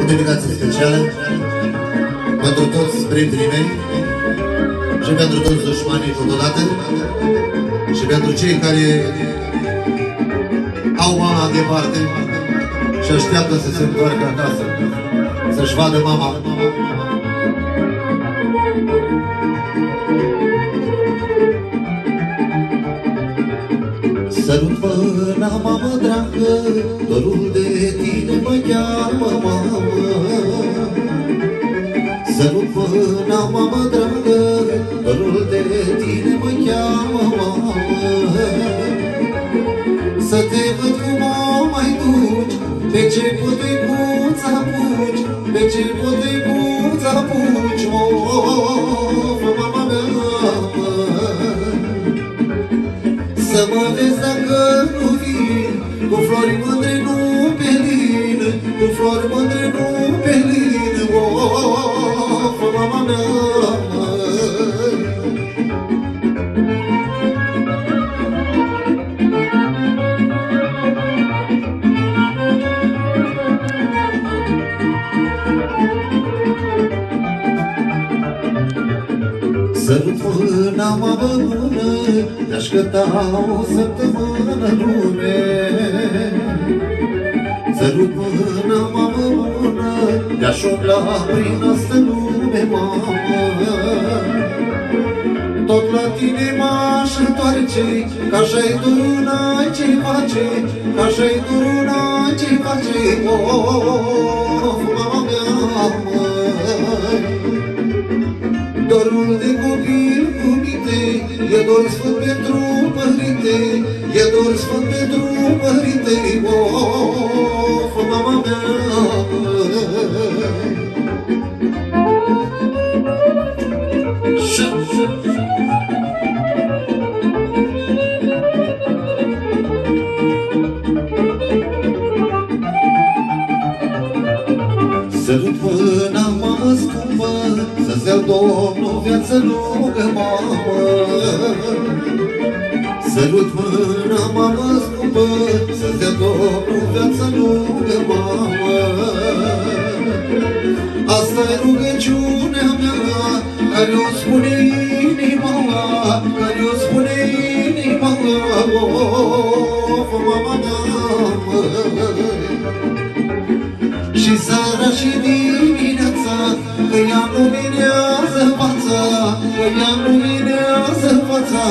dedicație specială pentru toți prietenii mei și pentru toți dușmanii totodată și pentru cei care au mama departe și așteaptă să se întoarcă acasă, să-și vadă mama. Sărut mâna, mamă dragă, dorul de tine mă cheamă, mamă. Sărut mâna, mamă dragă, dorul de tine mă cheamă, mamă. Să te văd cum o mai duci, pe ce potăicuța puci, pe ce potăicuța puci, of, mama mea. Să mă vezi dacă nu vin, cu flori mândre nu pe lin, cu flori mândre nu pe lin, of, mama mea. Sărut mâna, mamă bună, te-aș căta o săptămână lume. Sărut mâna, mamă bună, te-aș umbla prin asta lume, mamă. Tot la tine m-aș întoarce, că așa-i duruna ce-i face, că așa-i duruna ce-i face, of, mama mea. Dorul de copil cu minte, e dor sfânt pentru părinte, e dor sfânt pentru părinte, of, mama mea. Sărut mâna, mamă scumpă, să-ți dea Domnul viață lungă, mamă. Sărut mâna, mamă scumpă, să-ți dea Domnul viață lungă, mamă. Asta-i rugăciunea mea, care-o spune inima, care-o spune inima, of, mama mea. Și seara și dimineața, că ea luminează fața, că ea luminează fața,